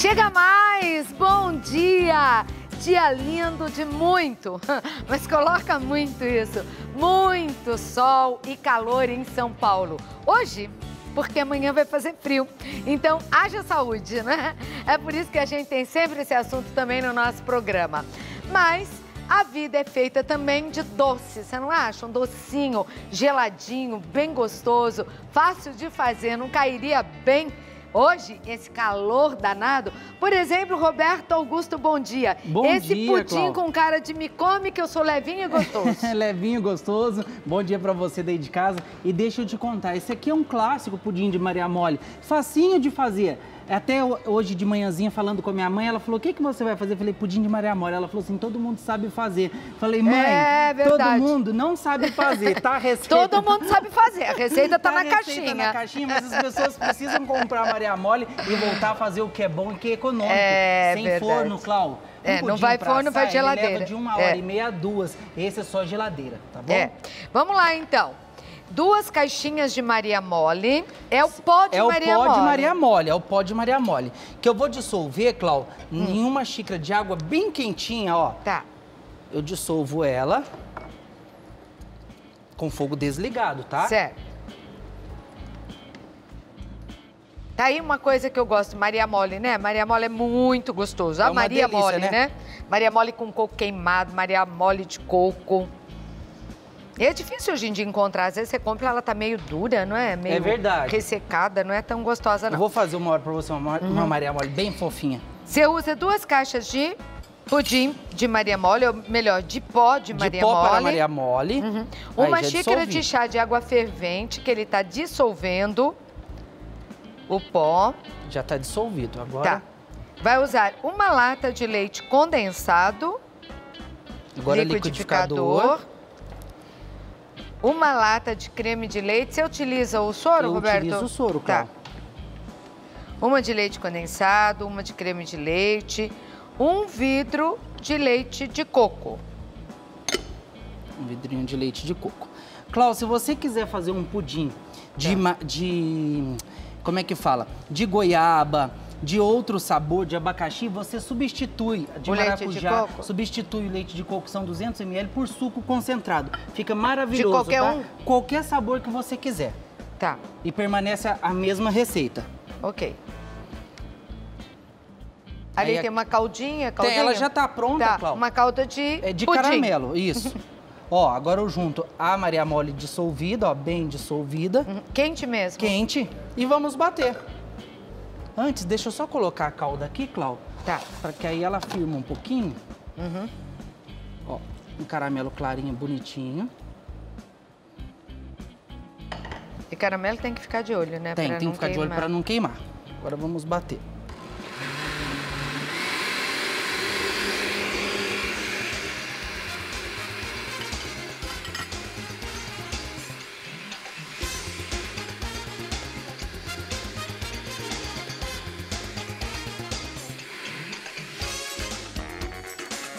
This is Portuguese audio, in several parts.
Chega mais! Bom dia! Dia lindo de muito, mas coloca muito isso, muito sol e calor em São Paulo. Hoje, porque amanhã vai fazer frio, então haja saúde, né? É por isso que a gente tem sempre esse assunto também no nosso programa. Mas a vida é feita também de doce, você não acha? Um docinho geladinho, bem gostoso, fácil de fazer, não cairia bem hoje, esse calor danado? Por exemplo, Roberto Augusto, bom dia. Bom esse dia, pudim Cláudia. com cara de me come que eu sou levinho e gostoso. Levinho, gostoso. Bom dia pra você daí de casa. E deixa eu te contar, esse aqui é um clássico pudim de Maria Mole. Facinho de fazer. Até hoje de manhãzinha, falando com a minha mãe, ela falou, o que você vai fazer? Eu falei, pudim de Maria Mole. Ela falou assim, todo mundo sabe fazer. Falei, mãe, todo mundo não sabe fazer, tá? A receita... Todo mundo sabe fazer, a receita tá na receita caixinha. na caixinha, mas as pessoas precisam comprar Maria Mole e voltar a fazer o que é bom e que é econômico. É sem verdade. Forno, Clau. Não vai forno, vai geladeira. Ele leva de 1h30 a 2. Esse é só geladeira, tá bom? Vamos lá, então. 2 caixinhas de Maria Mole. É o pó de Maria Mole. É o pó de Maria Mole, é o pó de Maria Mole. Que eu vou dissolver, Clau, em uma xícara de água bem quentinha, ó. Tá. Eu dissolvo ela com fogo desligado, tá? Certo. Tá aí uma coisa que eu gosto, Maria Mole, né? Maria Mole é muito gostoso. A Maria Mole, né? Maria Mole com coco queimado, Maria Mole de coco. E é difícil hoje em dia encontrar. Às vezes você compra, ela tá meio dura, não é? Meio ressecada, não é tão gostosa, não. Eu vou fazer uma hora pra você, uma Maria Mole bem fofinha. Você usa 2 caixas de pudim de Maria Mole, ou melhor, de pó de Maria Mole. De pó para Maria Mole. Uma xícara de chá de água fervente, que ele tá dissolvendo o pó. Já tá dissolvido agora. Tá. Vai usar 1 lata de leite condensado. Agora liquidificador. 1 lata de creme de leite. Você utiliza o soro, Roberto? Eu utilizo o soro, claro. Tá. 1 de leite condensado, 1 de creme de leite, 1 vidro de leite de coco. Um vidrinho de leite de coco. Cláudia, se você quiser fazer um pudim como é que fala? De goiaba, de outro sabor, de abacaxi, você substitui de maracujá, substitui o leite de coco, são 200 ml, por suco concentrado. Fica maravilhoso, de qualquer um? Qualquer sabor que você quiser. Tá. E permanece a mesma receita. Ok. Ali tem uma caldinha, ela já tá pronta, tá. Cláudia. Uma calda de pudim. Caramelo, isso. Ó, agora eu junto a Maria Mole dissolvida, ó, bem dissolvida. Quente mesmo? Quente. E vamos bater. Antes, deixa eu só colocar a calda aqui, Clau. Tá. Pra que aí ela firma um pouquinho. Ó, um caramelo clarinho, bonitinho. E caramelo tem que ficar de olho, né? Tem que ficar de olho pra não queimar. Agora vamos bater.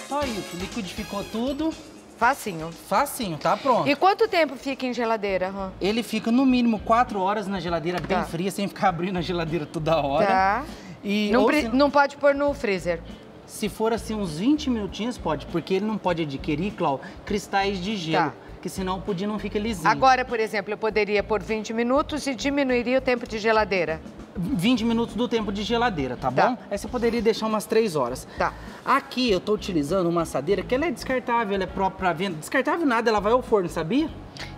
Só isso, liquidificou tudo. Facinho. Facinho, tá pronto. E quanto tempo fica em geladeira, Ron? Ele fica no mínimo 4 horas na geladeira, bem fria, sem ficar abrindo a geladeira toda hora. Tá. E não pode pôr no freezer? Se for assim uns 20 minutinhos, pode, porque ele não pode adquirir, Clau, cristais de gelo. Tá. Porque senão o pudim não fica lisinho. Agora, por exemplo, eu poderia pôr 20 minutos e diminuiria o tempo de geladeira? 20 minutos do tempo de geladeira, tá bom? Aí você poderia deixar umas 3 horas. Tá. Aqui eu tô utilizando uma assadeira que ela é descartável, ela é própria pra venda. Descartável nada, ela vai ao forno, sabia?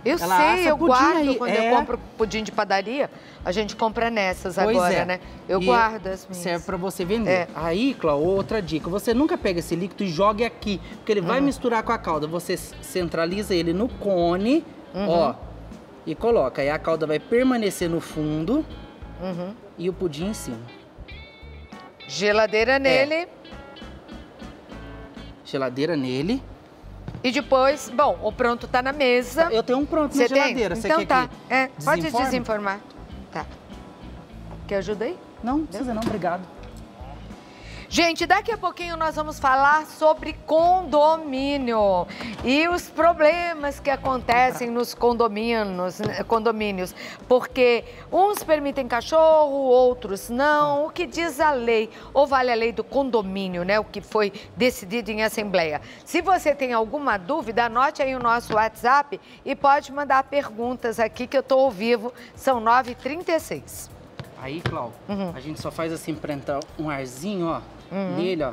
Eu sei, eu guardo quando eu compro pudim de padaria, a gente compra nessas agora, né? Eu guardo as minhas. Serve pra você vender. Aí, Cláudia, outra dica, você nunca pega esse líquido e jogue aqui, porque ele vai misturar com a calda. Você centraliza ele no cone, ó, e coloca. Aí a calda vai permanecer no fundo e o pudim em cima. Geladeira nele. Geladeira nele. E depois, bom, o pronto tá na mesa. Eu tenho um pronto na geladeira. Você então quer tá. que Pode desinformar. Tá. Quer ajuda aí? Não, não precisa não, obrigado. Gente, daqui a pouquinho nós vamos falar sobre condomínio e os problemas que acontecem nos condomínios, porque uns permitem cachorro, outros não. O que diz a lei? Ou vale a lei do condomínio, né? O que foi decidido em assembleia. Se você tem alguma dúvida, anote aí o nosso WhatsApp e pode mandar perguntas aqui que eu estou ao vivo. São 9h36. Aí, Clau, a gente só faz assim pra entrar um arzinho, ó, nele, ó.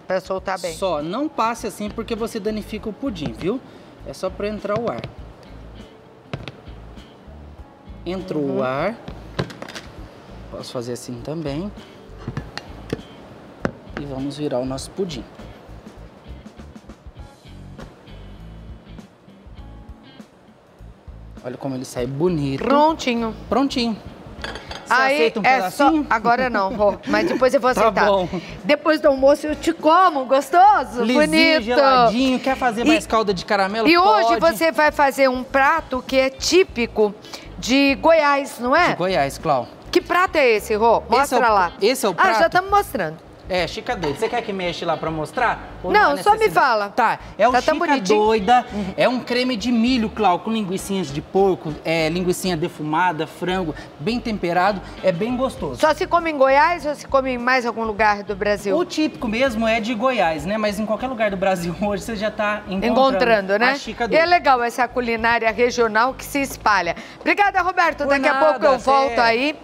Pra soltar bem. Só, não passe assim porque você danifica o pudim, viu? É só pra entrar o ar. Entrou o ar. Posso fazer assim também. E vamos virar o nosso pudim. Olha como ele sai bonito. Prontinho. Prontinho. Você aí aceita um pedacinho? Só... Agora não, mas depois eu vou aceitar. Tá bom. Depois do almoço eu te como, gostoso, lisinho, bonito. Geladinho, quer fazer mais calda de caramelo? E pode. hoje você vai fazer um prato que é típico de Goiás, não é? De Goiás, Clau. Que prato é esse, Rô? Mostra lá. Esse é o prato? Ah, já estamos mostrando. É, Chica Doida. Você quer que mexa lá pra mostrar? Ou não, só me fala. Tá, é o tá Chica Doida, é um creme de milho, Clau, com linguicinhas de porco, linguicinha defumada, frango, bem temperado, é bem gostoso. Só se come em Goiás ou se come em mais algum lugar do Brasil? O típico mesmo é de Goiás, né? Mas em qualquer lugar do Brasil hoje você já tá encontrando, né? A Chica E Doida. é legal essa culinária regional que se espalha. Obrigada, Roberto. Daqui a pouco eu volto aí.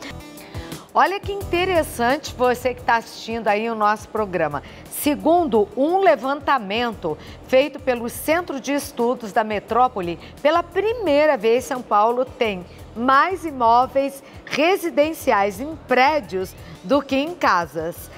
Olha que interessante você que está assistindo aí o nosso programa. Segundo um levantamento feito pelo Centro de Estudos da Metrópole, pela primeira vez São Paulo tem mais imóveis residenciais em prédios do que em casas.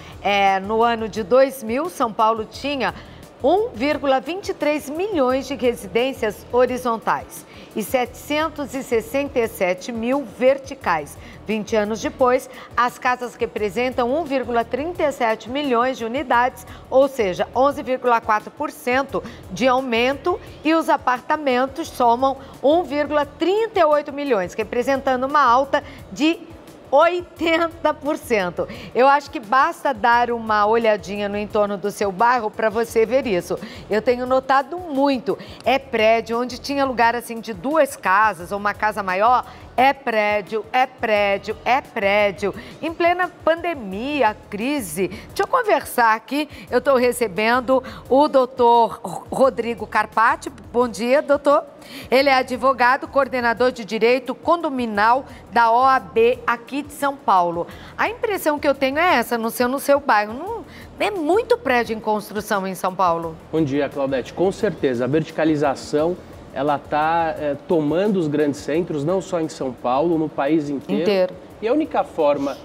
No ano de 2000, São Paulo tinha 1,23 milhões de residências horizontais e 767 mil verticais. 20 anos depois, as casas representam 1,37 milhões de unidades, ou seja, 11,4% de aumento, e os apartamentos somam 1,38 milhões, representando uma alta de 80%. Eu acho que basta dar uma olhadinha no entorno do seu bairro para você ver isso. Eu tenho notado muito. É prédio onde tinha lugar assim de 2 casas ou uma casa maior. É prédio, é prédio, é prédio. Em plena pandemia, crise. Deixa eu conversar aqui. Eu estou recebendo o doutor Rodrigo Carpati. Bom dia, doutor. Ele é advogado, coordenador de Direito Condominal da OAB aqui de São Paulo. A impressão que eu tenho é essa, no seu bairro. Não é muito prédio em construção em São Paulo. Bom dia, Claudete. Com certeza, a verticalização ela está tomando os grandes centros, não só em São Paulo, no país inteiro. E a única forma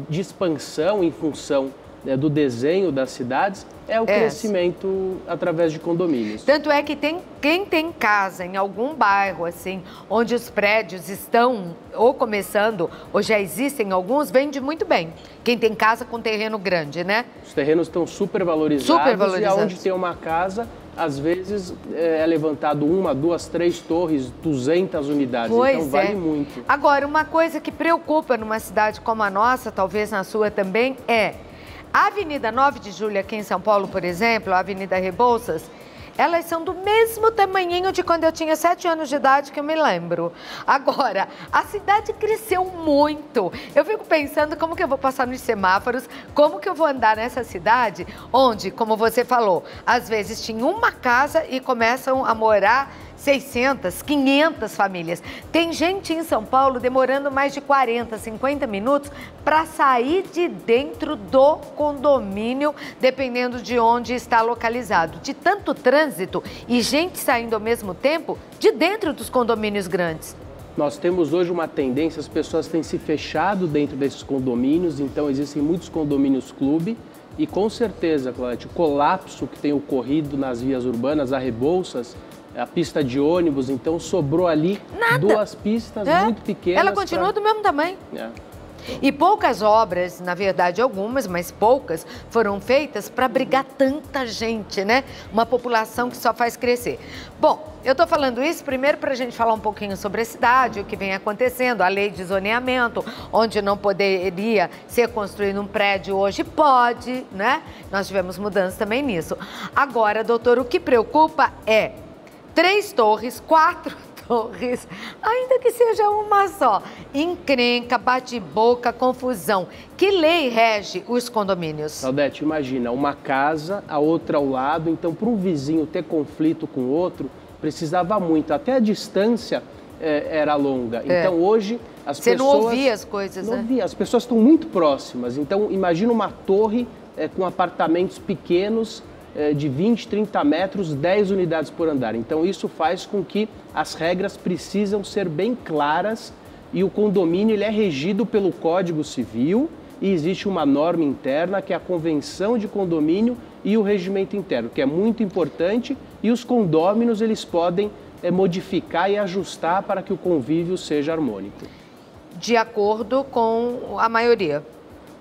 de expansão em função do desenho das cidades é o crescimento através de condomínios. Tanto é que quem tem casa em algum bairro, assim, onde os prédios estão ou começando, ou já existem alguns, vende muito bem. Quem tem casa com terreno grande, né? Os terrenos estão super valorizados. E aonde tem uma casa, às vezes é levantado 1, 2, 3 torres, 200 unidades, então vale muito. Agora, uma coisa que preocupa numa cidade como a nossa, talvez na sua também, a Avenida 9 de Julho aqui em São Paulo, por exemplo, a Avenida Rebouças, elas são do mesmo tamanhinho de quando eu tinha 7 anos de idade, que eu me lembro. Agora, a cidade cresceu muito. Eu fico pensando como que eu vou passar nos semáforos, como que eu vou andar nessa cidade, onde, como você falou, às vezes tinha uma casa e começam a morar 600, 500 famílias. Tem gente em São Paulo demorando mais de 40, 50 minutos para sair de dentro do condomínio, dependendo de onde está localizado. De tanto trânsito e gente saindo ao mesmo tempo de dentro dos condomínios grandes. Nós temos hoje uma tendência, as pessoas têm se fechado dentro desses condomínios, então existem muitos condomínios clube e com certeza, Cláudia, o colapso que tem ocorrido nas vias urbanas, a Rebouças, a pista de ônibus, então sobrou ali 2 pistas muito pequenas. Ela continua do mesmo tamanho. E poucas obras, na verdade algumas, mas poucas, foram feitas para abrigar tanta gente, né? Uma população que só faz crescer. Bom, eu estou falando isso primeiro para a gente falar um pouquinho sobre a cidade, o que vem acontecendo, a lei de zoneamento, onde não poderia ser construído um prédio, hoje pode, né? Nós tivemos mudanças também nisso. Agora, doutor, o que preocupa é 3 torres, 4 torres, ainda que seja uma só. Encrenca, bate-boca, confusão. Que lei rege os condomínios? Claudete, imagina, uma casa, a outra ao lado, então para um vizinho ter conflito com o outro, precisava muito, até a distância era longa. Então hoje as pessoas... Você não ouvia as coisas, né? Não ouvia, as pessoas estão muito próximas. Então imagina uma torre com apartamentos pequenos, de 20, 30 metros, 10 unidades por andar. Então isso faz com que as regras precisam ser bem claras e o condomínio ele é regido pelo Código Civil e existe uma norma interna que é a Convenção de Condomínio e o Regimento Interno, que é muito importante, e os condôminos eles podem modificar e ajustar para que o convívio seja harmônico. De acordo com a maioria?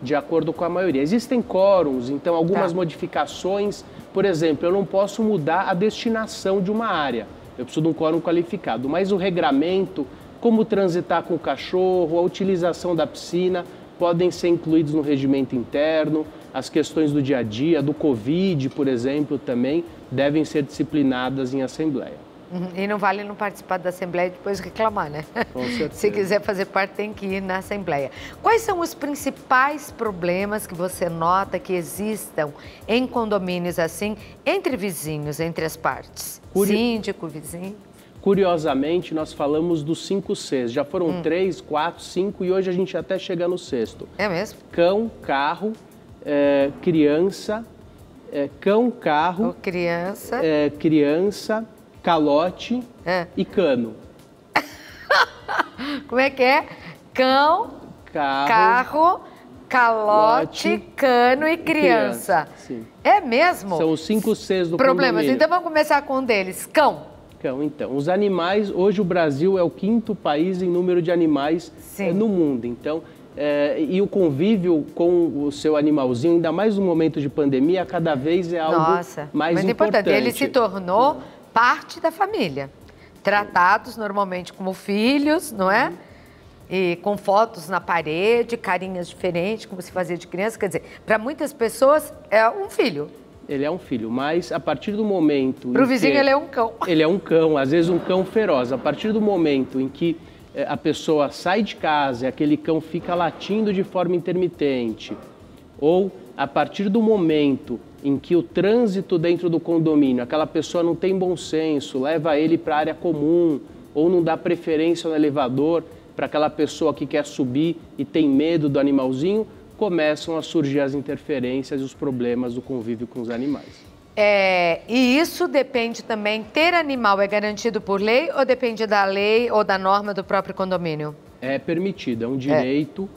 De acordo com a maioria. Existem quórums, então algumas modificações. Por exemplo, eu não posso mudar a destinação de uma área, eu preciso de um quórum qualificado, mas o regramento, como transitar com o cachorro, a utilização da piscina, podem ser incluídos no regimento interno, as questões do dia a dia, do Covid, por exemplo, também devem ser disciplinadas em assembleia. E não vale não participar da Assembleia e depois reclamar, né? Com certeza. Se quiser fazer parte, tem que ir na Assembleia. Quais são os principais problemas que você nota que existam em condomínios assim, entre vizinhos, entre as partes? Síndico, vizinho? Curiosamente, nós falamos dos 5 Cs. Já foram 3, 4, 5 e hoje a gente até chega no 6º. É mesmo? Cão, carro, criança, cão, carro... Criança... criança... calote e cano. Como é que é? Cão, carro, calote, cano e criança. Sim. É mesmo? São os 5 Cs do problemas. Condomínio. Então vamos começar com um deles. Cão. Cão, então. Os animais, hoje o Brasil é o 5º país em número de animais no mundo. Então, e o convívio com o seu animalzinho, ainda mais no momento de pandemia, cada vez é algo mais importante. Ele se tornou parte da família, tratados normalmente como filhos, não é? E com fotos na parede, carinhas diferentes, como se fazia de criança. Quer dizer, para muitas pessoas é um filho. Ele é um filho, mas a partir do momento... Para o vizinho ele é um cão. Ele é um cão, às vezes um cão feroz. A partir do momento em que a pessoa sai de casa e aquele cão fica latindo de forma intermitente, ou a partir do momento em que o trânsito dentro do condomínio, aquela pessoa não tem bom senso, leva ele para a área comum, ou não dá preferência no elevador para aquela pessoa que quer subir e tem medo do animalzinho, começam a surgir as interferências e os problemas do convívio com os animais. E isso depende também, ter animal é garantido por lei ou depende da lei ou da norma do próprio condomínio? É permitido, é um direito...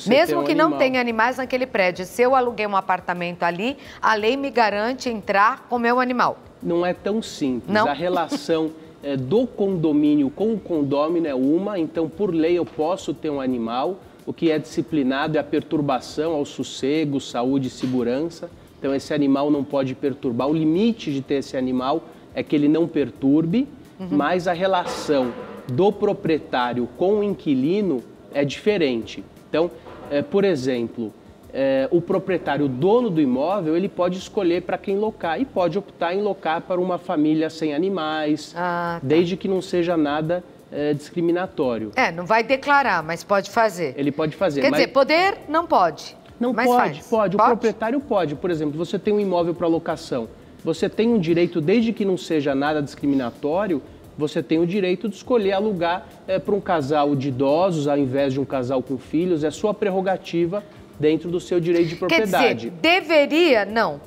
Mesmo que não tenha animais naquele prédio, se eu aluguei um apartamento ali, a lei me garante entrar com o meu animal. Não é tão simples. Não? A relação do condomínio com o condômino é uma, então por lei eu posso ter um animal. O que é disciplinado é a perturbação ao sossego, saúde e segurança. Então esse animal não pode perturbar. O limite de ter esse animal é que ele não perturbe, mas a relação do proprietário com o inquilino é diferente. Então, por exemplo, o proprietário, o dono do imóvel, ele pode escolher para quem locar e pode optar em locar para uma família sem animais, desde que não seja nada discriminatório. Não vai declarar, mas pode fazer. Ele pode fazer. Quer dizer, poder não pode. Não pode, pode. O proprietário pode. Por exemplo, você tem um imóvel para locação, você tem um direito, desde que não seja nada discriminatório, você tem o direito de escolher alugar para um casal de idosos, ao invés de um casal com filhos. É sua prerrogativa dentro do seu direito de propriedade. Quer dizer, deveria? Não.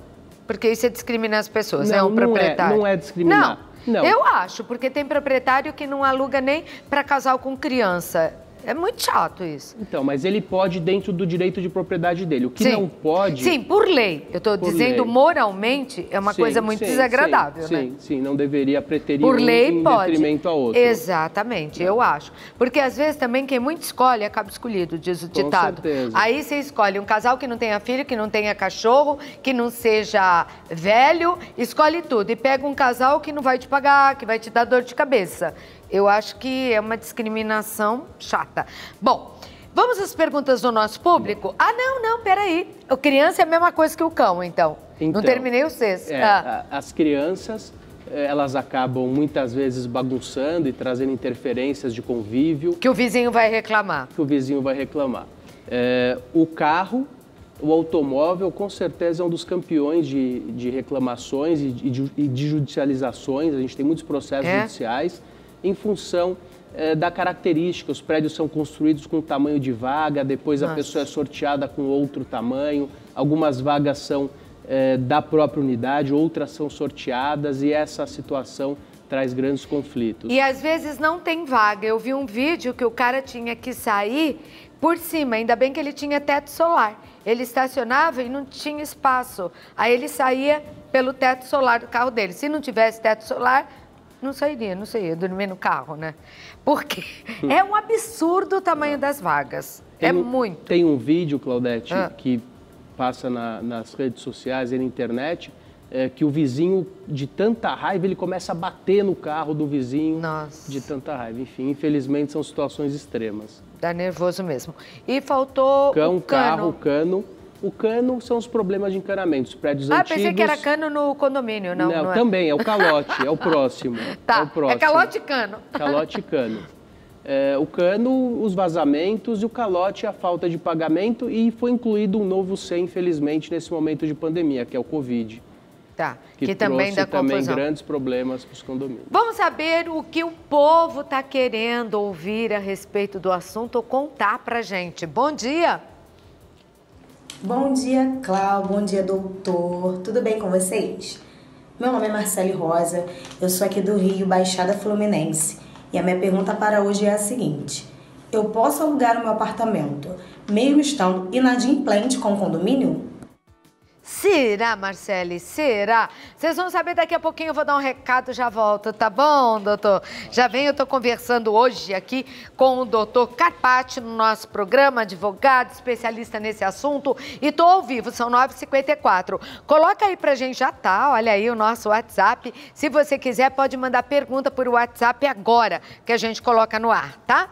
Porque isso é discriminar as pessoas, um proprietário. Não é discriminar. Não, eu acho, porque tem proprietário que não aluga nem para casal com criança. É muito chato isso. Então, mas ele pode dentro do direito de propriedade dele. O que sim. não pode... Sim, por lei. Eu estou dizendo lei. Moralmente, é uma coisa muito desagradável, né? Sim, não deveria preterir por lei, em pode. detrimento a outro. Exatamente, eu acho. Porque às vezes também quem muito escolhe acaba escolhido, diz o ditado. Com certeza. Aí você escolhe um casal que não tenha filho, que não tenha cachorro, que não seja velho, escolhe tudo. E pega um casal que não vai te pagar, que vai te dar dor de cabeça. Eu acho que é uma discriminação chata. Bom, vamos às perguntas do nosso público? Ah, não, peraí. O criança é a mesma coisa que o cão, então. Não terminei o sexto. As crianças, elas acabam muitas vezes bagunçando e trazendo interferências de convívio. Que o vizinho vai reclamar. O carro, o automóvel, com certeza é um dos campeões de reclamações e de judicializações. A gente tem muitos processos judiciais em função da característica. Os prédios são construídos com tamanho de vaga, depois a pessoa é sorteada com outro tamanho. Algumas vagas são da própria unidade, outras são sorteadas e essa situação traz grandes conflitos. E às vezes não tem vaga. Eu vi um vídeo que o cara tinha que sair por cima, ainda bem que ele tinha teto solar. Ele estacionava e não tinha espaço. Aí ele saía pelo teto solar do carro dele. Se não tivesse teto solar, não ia dormir no carro, né? Porque é um absurdo o tamanho das vagas. Muito. Tem um vídeo, Claudete, que passa nas redes sociais e na internet, que o vizinho, de tanta raiva, ele começa a bater no carro do vizinho. Nossa. De tanta raiva. Enfim, infelizmente são situações extremas. Dá nervoso mesmo. E faltou o carro, cano. O cano são os problemas de encanamento, os prédios antigos... pensei que era cano no condomínio, não é? Também, é o calote, é o próximo. Tá, é o próximo. É calote e cano. Calote e cano. O cano, os vazamentos, e o calote, a falta de pagamento, e foi incluído um novo C, infelizmente, nesse momento de pandemia, que é o Covid. Tá, que também dá confusão. Também grandes problemas para os condomínios. Vamos saber o que o povo está querendo ouvir a respeito do assunto ou contar pra gente. Bom dia! Bom dia, Cláudio. Bom dia, doutor. Tudo bem com vocês? Meu nome é Marcele Rosa, eu sou aqui do Rio, Baixada Fluminense. E a minha pergunta para hoje é a seguinte: eu posso alugar o meu apartamento, mesmo estando inadimplente com o condomínio? Será, Marcele? Será? Vocês vão saber daqui a pouquinho, eu vou dar um recado, já volto, tá bom, doutor? Já vem, eu tô conversando hoje aqui com o doutor Carpati no nosso programa, advogado, especialista nesse assunto, e tô ao vivo, são 9h54. Coloca aí pra gente, já tá, olha aí o nosso WhatsApp. Se você quiser, pode mandar pergunta por WhatsApp agora, que a gente coloca no ar, tá?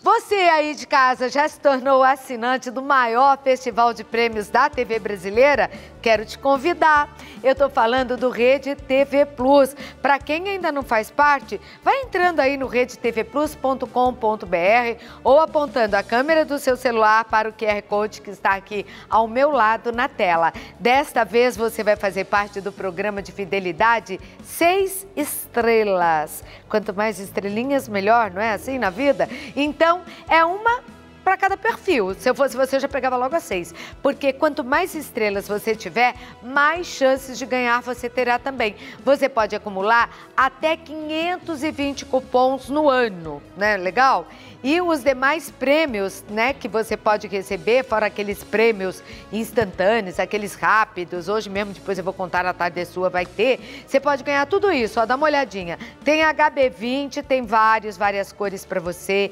Você aí de casa já se tornou assinante do maior festival de prêmios da TV brasileira? Quero te convidar. Eu tô falando do Rede TV Plus. Para quem ainda não faz parte, vai entrando aí no redetvplus.com.br ou apontando a câmera do seu celular para o QR Code que está aqui ao meu lado na tela. Desta vez você vai fazer parte do programa de fidelidade 6 estrelas. Quanto mais estrelinhas, melhor, não é assim na vida? Então, é uma para cada perfil. Se eu fosse você, eu já pegava logo a 6. Porque quanto mais estrelas você tiver, mais chances de ganhar você terá também. Você pode acumular até 520 cupons no ano, né? Legal? E os demais prêmios, né, que você pode receber, fora aqueles prêmios instantâneos, aqueles rápidos, hoje mesmo, depois eu vou contar na tarde sua, vai ter, você pode ganhar tudo isso, ó, dá uma olhadinha. Tem HB20, tem várias cores para você,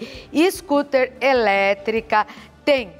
scooter elétrica, tem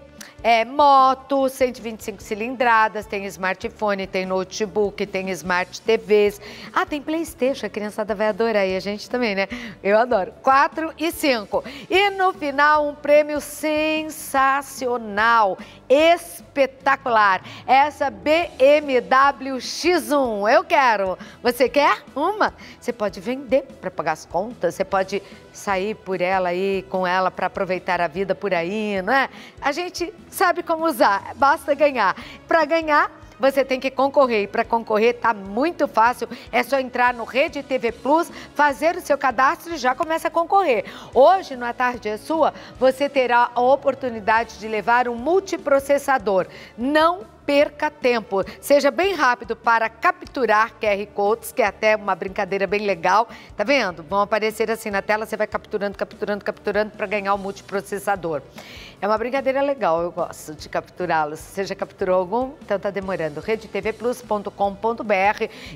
moto, 125 cilindradas, tem smartphone, tem notebook, tem smart TVs. Ah, tem PlayStation, a criançada vai adorar e a gente também, né? Eu adoro. 4 e 5. E no final, um prêmio sensacional, espetacular. Essa BMW X1, eu quero. Você quer uma? Você pode vender para pagar as contas, você pode sair por ela aí, com ela para aproveitar a vida por aí, não é? A gente sabe como usar, basta ganhar. Para ganhar, você tem que concorrer. E para concorrer tá muito fácil, é só entrar no Rede TV Plus, fazer o seu cadastro e já começa a concorrer. Hoje, no A Tarde é Sua, você terá a oportunidade de levar um multiprocessador. Não perca tempo. Seja bem rápido para capturar QR Codes, que é até uma brincadeira bem legal. Tá vendo? Vão aparecer assim na tela, você vai capturando para ganhar o multiprocessador. É uma brincadeira legal, eu gosto de capturá-los. Você já capturou algum? Então tá demorando. redetvplus.com.br,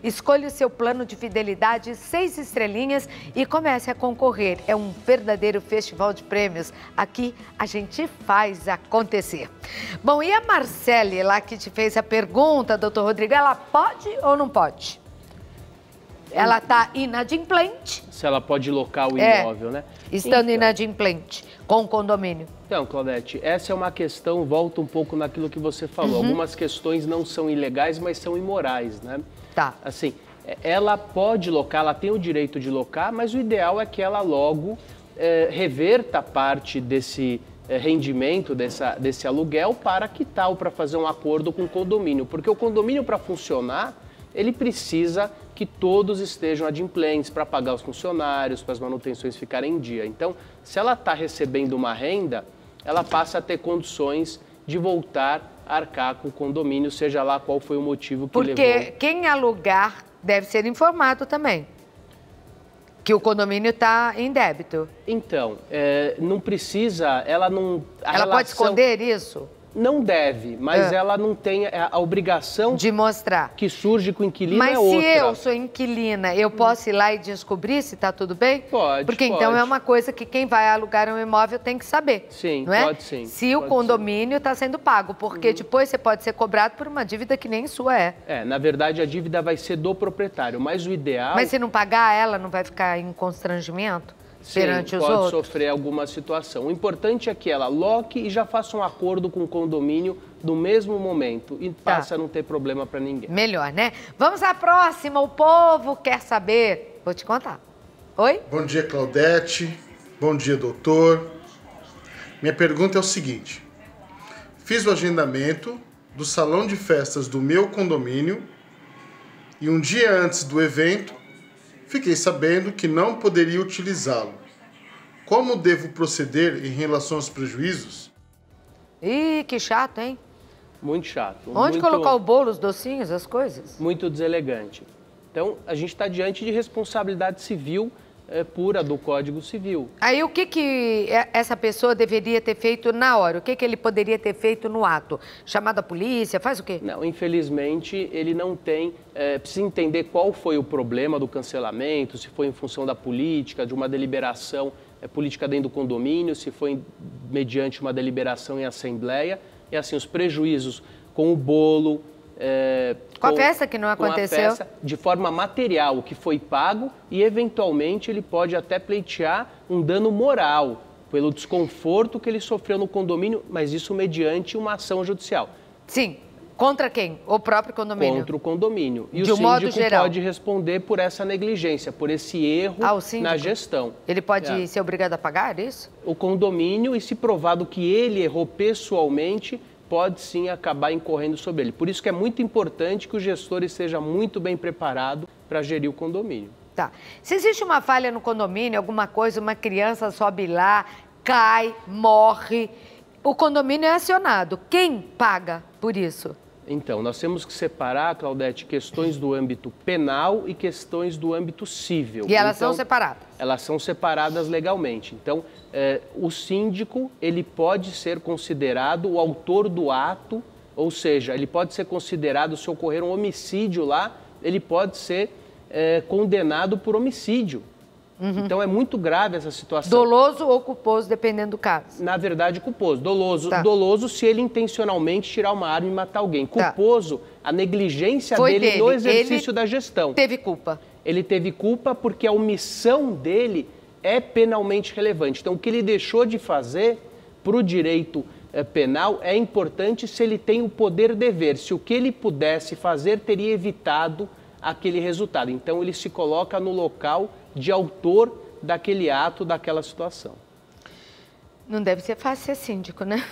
escolha o seu plano de fidelidade 6 estrelinhas e comece a concorrer. É um verdadeiro festival de prêmios. Aqui a gente faz acontecer. Bom, e a Marcele lá que te fez a pergunta, doutor Rodrigo, ela pode ou não pode? Ela está inadimplente. Se ela pode locar o imóvel, né? Estando então, inadimplente com o condomínio. Então, Claudete, essa é uma questão, volta um pouco naquilo que você falou. Algumas questões não são ilegais, mas são imorais, né? Tá. Assim, ela pode locar, ela tem o direito de locar, mas o ideal é que ela logo reverta parte desse rendimento, desse aluguel para quitar ou para fazer um acordo com o condomínio. Porque o condomínio, para funcionar, ele precisa que todos estejam adimplentes para pagar os funcionários, para as manutenções ficarem em dia. Então, se ela está recebendo uma renda, ela passa a ter condições de voltar a arcar com o condomínio, seja lá qual foi o motivo que levou. Porque quem alugar deve ser informado também que o condomínio está em débito. Então, não precisa, ela não... Ela pode esconder isso? Não deve, mas ela não tem a obrigação de mostrar. Que surge com o inquilino. Mas é outra. Se eu sou inquilina, eu posso ir lá e descobrir se está tudo bem? Pode. Porque então é uma coisa que quem vai alugar um imóvel tem que saber. Sim, não é? Pode sim. Se o condomínio está sendo pago, porque depois você pode ser cobrado por uma dívida que nem sua é. Na verdade a dívida vai ser do proprietário, mas o ideal... Mas se não pagar, ela não vai ficar em constrangimento? Sim, perante os pode outros? Sofrer alguma situação. O importante é que ela loque e já faça um acordo com o condomínio no mesmo momento e passa a não ter problema para ninguém. Melhor, né? Vamos à próxima, o povo quer saber. Vou te contar. Oi? Bom dia, Claudete. Bom dia, doutor. Minha pergunta é o seguinte. Fiz o agendamento do salão de festas do meu condomínio e um dia antes do evento fiquei sabendo que não poderia utilizá-lo. Como devo proceder em relação aos prejuízos? Ih, que chato, hein? Muito chato. Onde colocar o bolo, os docinhos, as coisas? Muito deselegante. Então, a gente está diante de responsabilidade civil pura do Código Civil. Aí, o que essa pessoa deveria ter feito na hora? O que ele poderia ter feito no ato? Chamado a polícia? Faz o quê? Não, infelizmente, ele não tem... precisa entender qual foi o problema do cancelamento, se foi em função da política, de uma deliberação política dentro do condomínio, se foi mediante uma deliberação em assembleia. E assim, os prejuízos com o bolo... com a festa que não aconteceu? Com a festa, de forma material, o que foi pago, e eventualmente ele pode até pleitear um dano moral pelo desconforto que ele sofreu no condomínio, mas isso mediante uma ação judicial. Sim. Contra quem? O próprio condomínio? Contra o condomínio. E de o modo síndico geral pode responder por essa negligência, por esse erro na gestão. Ele pode ser obrigado a pagar isso? O condomínio, e se provado que ele errou pessoalmente, pode sim acabar incorrendo sobre ele. Por isso que é muito importante que o gestor esteja muito bem preparado para gerir o condomínio. Tá. Se existe uma falha no condomínio, alguma coisa, uma criança sobe lá, cai, morre, o condomínio é acionado. Quem paga por isso? Então, nós temos que separar, Claudete, questões do âmbito penal e questões do âmbito civil. E elas são separadas? Elas são separadas legalmente. Então, o síndico, ele pode ser considerado o autor do ato, ou seja, ele pode ser considerado, se ocorrer um homicídio lá, ele pode ser condenado por homicídio. Então, é muito grave essa situação. Doloso ou culposo, dependendo do caso? Na verdade, culposo. Doloso se ele intencionalmente tirar uma arma e matar alguém. Culposo, a negligência dele no exercício da gestão. Teve culpa. Ele teve culpa porque a omissão dele é penalmente relevante. Então, o que ele deixou de fazer para o direito penal é importante se ele tem o poder-dever. Se o que ele pudesse fazer teria evitado aquele resultado. Então, ele se coloca no local de autor daquele ato, daquela situação. Não deve ser fácil ser síndico, né?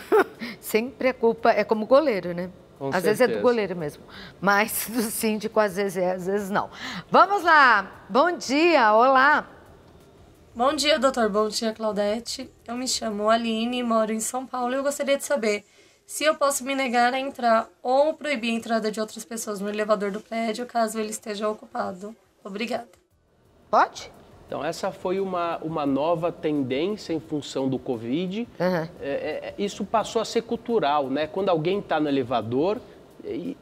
Sempre a culpa é como goleiro, né? Às vezes é do goleiro mesmo, mas do síndico às vezes é, às vezes não. Vamos lá, bom dia, olá. Bom dia, doutor, bom dia, Claudete. Eu me chamo Aline, moro em São Paulo e eu gostaria de saber se eu posso me negar a entrar ou proibir a entrada de outras pessoas no elevador do prédio, caso ele esteja ocupado. Obrigada. Pode? Então, essa foi uma nova tendência em função do Covid. Isso passou a ser cultural, né? Quando alguém está no elevador,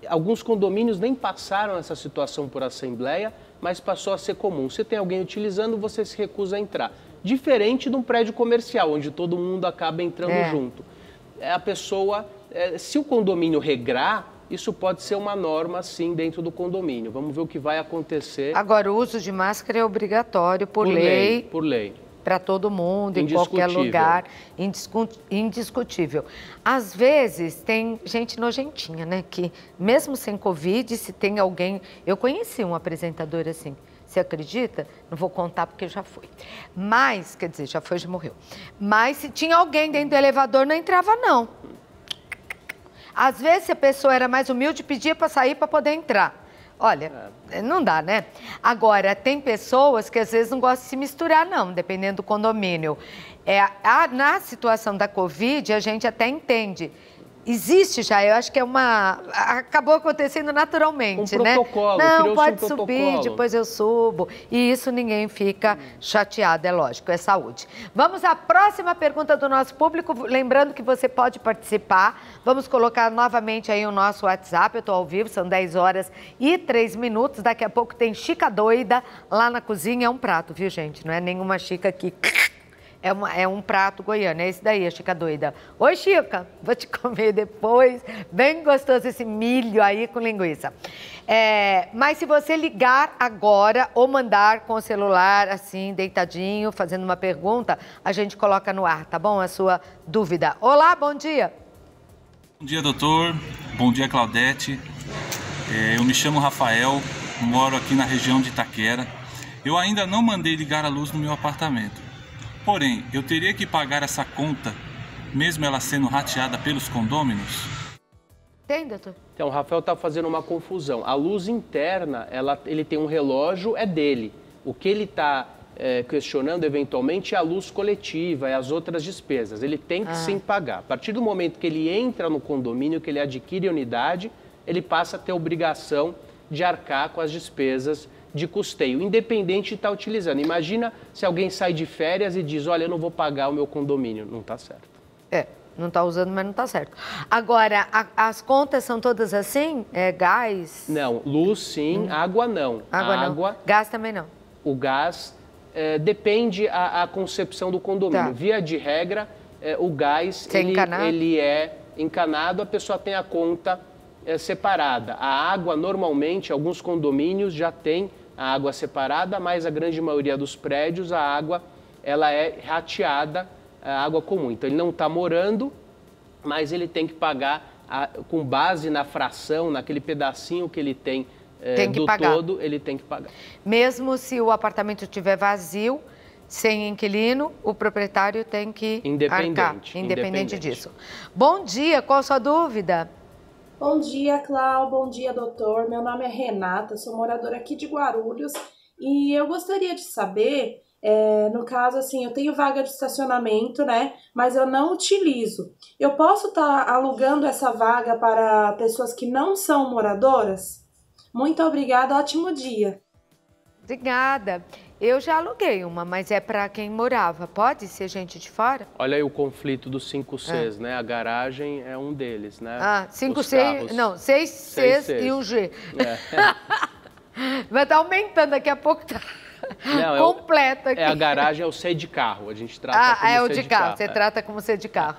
alguns condomínios nem passaram essa situação por assembleia, mas passou a ser comum. Se tem alguém utilizando, você se recusa a entrar. Diferente de um prédio comercial, onde todo mundo acaba entrando junto. A pessoa, se o condomínio regrar, isso pode ser uma norma, sim, dentro do condomínio. Vamos ver o que vai acontecer. Agora, o uso de máscara é obrigatório por lei. Por lei. Para todo mundo, em qualquer lugar. Indiscutível. Às vezes, tem gente nojentinha, né? Que mesmo sem Covid, se tem alguém... Eu conheci um apresentador assim. Você acredita? Não vou contar porque já foi. Mas, quer dizer, já foi, já morreu. Mas se tinha alguém dentro do elevador, não entrava, não. Às vezes, se a pessoa era mais humilde, pedia para sair para poder entrar. Olha, não dá, né? Agora, tem pessoas que às vezes não gostam de se misturar, não, dependendo do condomínio. Na situação da Covid, a gente até entende. Existe já, eu acho que acabou acontecendo naturalmente, né? Não, pode subir, depois eu subo. E isso ninguém fica chateado, é lógico, é saúde. Vamos à próxima pergunta do nosso público. Lembrando que você pode participar. Vamos colocar novamente aí o nosso WhatsApp. Eu estou ao vivo, são 10h03. Daqui a pouco tem Chica Doida lá na cozinha. É um prato, viu, gente? Não é nenhuma Chica aqui. É um prato goiano, é esse daí, a Chica Doida. Oi, Chica, vou te comer depois. Bem gostoso esse milho aí com linguiça. Mas se você ligar agora ou mandar com o celular, assim, deitadinho, fazendo uma pergunta, a gente coloca no ar, tá bom? A sua dúvida. Olá, bom dia. Bom dia, doutor. Bom dia, Claudete. Eu me chamo Rafael, moro aqui na região de Itaquera. Eu ainda não mandei ligar a luz no meu apartamento. Porém, eu teria que pagar essa conta, mesmo ela sendo rateada pelos condôminos? Tem, doutor? Então, o Rafael está fazendo uma confusão. A luz interna, ele tem um relógio, é dele. O que ele está questionando, eventualmente, é a luz coletiva, é as outras despesas. Ele tem que sim pagar. A partir do momento que ele entra no condomínio, que ele adquire a unidade, ele passa a ter a obrigação de arcar com as despesas de custeio, independente de estar utilizando. Imagina se alguém sai de férias e diz, olha, eu não vou pagar o meu condomínio. Não está certo. Não está usando, mas não está certo. Agora, as contas são todas assim? Gás? Não, luz sim, água não. Água não. Gás também não. O gás depende a concepção do condomínio. Tá. Via de regra, o gás ele é encanado, a pessoa tem a conta separada. A água, normalmente, alguns condomínios já têm a água separada, mas a grande maioria dos prédios, a água ela é rateada, a água comum. Então, ele não está morando, mas ele tem que pagar com base na fração, naquele pedacinho que ele tem, do todo, ele tem que pagar. Mesmo se o apartamento estiver vazio, sem inquilino, o proprietário tem que arcar, independente disso. Bom dia, qual a sua dúvida? Bom dia, Clau. Bom dia, doutor. Meu nome é Renata, sou moradora aqui de Guarulhos e eu gostaria de saber, no caso, assim, eu tenho vaga de estacionamento, né, mas eu não utilizo. Eu posso estar alugando essa vaga para pessoas que não são moradoras? Muito obrigada, ótimo dia. Obrigada. Eu já aluguei uma, mas é para quem morava. Pode ser gente de fora? Olha aí o conflito dos 5 Cs, né? A garagem é um deles, né? 5 C, não, 6 Cs e um G. Vai estar aumentando, daqui a pouco tá completo aqui. A garagem é o C de carro, a gente trata como é o C de carro, você trata como C de carro.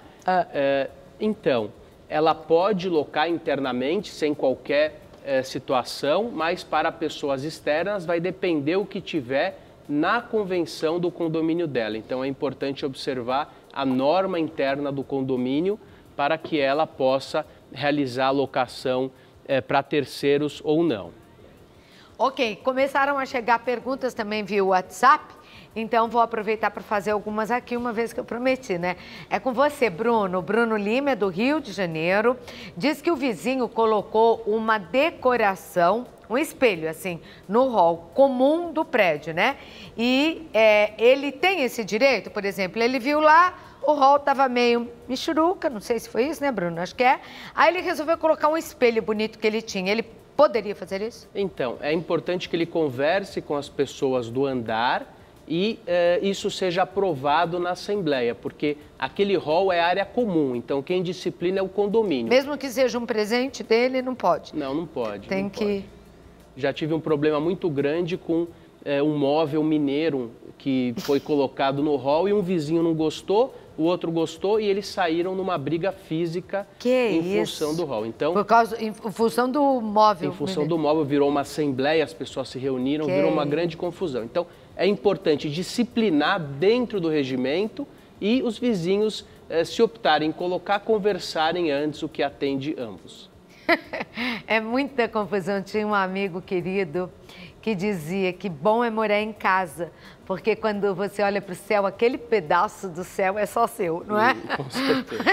Então, ela pode locar internamente, sem qualquer situação, mas para pessoas externas vai depender o que tiver na convenção do condomínio dela. Então é importante observar a norma interna do condomínio para que ela possa realizar a locação para terceiros ou não. Ok, começaram a chegar perguntas também via WhatsApp, então vou aproveitar para fazer algumas aqui, uma vez que eu prometi, né? É com você, Bruno. Bruno Lima é do Rio de Janeiro, diz que o vizinho colocou uma decoração um espelho, assim, no hall comum do prédio, né? E ele tem esse direito, por exemplo, ele viu lá, o hall estava meio michuruca, não sei se foi isso, né, Bruno? Acho que é. Aí ele resolveu colocar um espelho bonito que ele tinha. Ele poderia fazer isso? Então, é importante que ele converse com as pessoas do andar e isso seja aprovado na Assembleia, porque aquele hall é área comum, então quem disciplina é o condomínio. Mesmo que seja um presente dele, não pode? Não, não pode. Tem não que... Pode. Já tive um problema muito grande com um móvel mineiro que foi colocado no hall e um vizinho não gostou, o outro gostou e eles saíram numa briga física função do hall. Então, em função do móvel. Em função do móvel, virou uma assembleia, as pessoas se reuniram, virou uma grande confusão. Então, é importante disciplinar dentro do regimento e os vizinhos, se optarem em colocar, conversarem antes, o que atende ambos. É muita confusão. Tinha um amigo querido que dizia que bom é morar em casa, porque quando você olha para o céu, aquele pedaço do céu é só seu, não é? Com certeza.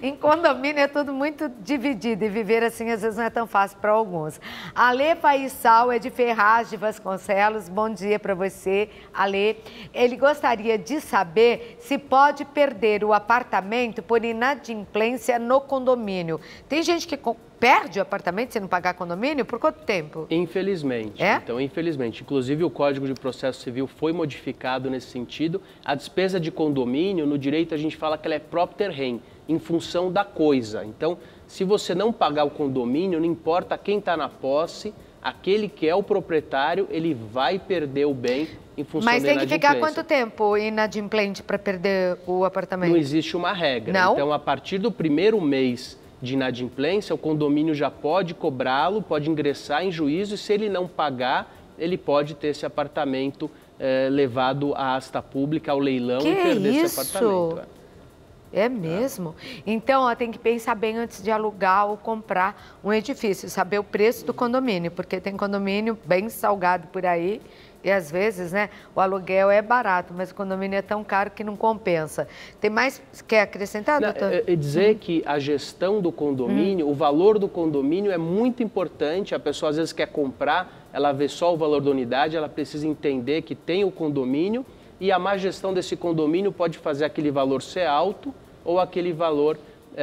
Em condomínio é tudo muito dividido e viver assim às vezes não é tão fácil para alguns. Alê Faisal é de Ferraz de Vasconcelos, bom dia para você, Alê. Ele gostaria de saber se pode perder o apartamento por inadimplência no condomínio. Tem gente que perde o apartamento se não pagar condomínio? Por quanto tempo? Infelizmente. É? Então, infelizmente. Inclusive, o Código de Processo Civil foi modificado nesse sentido. A despesa de condomínio, no direito, a gente fala que ela é propter rem, em função da coisa. Então, se você não pagar o condomínio, não importa quem está na posse, aquele que é o proprietário, ele vai perder o bem em função da inadimplência. Mas tem que ficar quanto tempo inadimplente para perder o apartamento? Não existe uma regra. Não? Então, a partir do primeiro mês de inadimplência, o condomínio já pode cobrá-lo, pode ingressar em juízo e se ele não pagar, ele pode ter esse apartamento levado à asta pública, ao leilão e perder esse apartamento. É mesmo? Então, ó, tem que pensar bem antes de alugar ou comprar um edifício, saber o preço do condomínio, porque tem condomínio bem salgado por aí e às vezes, né, o aluguel é barato, mas o condomínio é tão caro que não compensa. Tem mais, quer acrescentar, doutor? Dizer que a gestão do condomínio, o valor do condomínio é muito importante, a pessoa às vezes quer comprar, ela vê só o valor da unidade, ela precisa entender que tem o condomínio e a má gestão desse condomínio pode fazer aquele valor ser alto ou aquele valor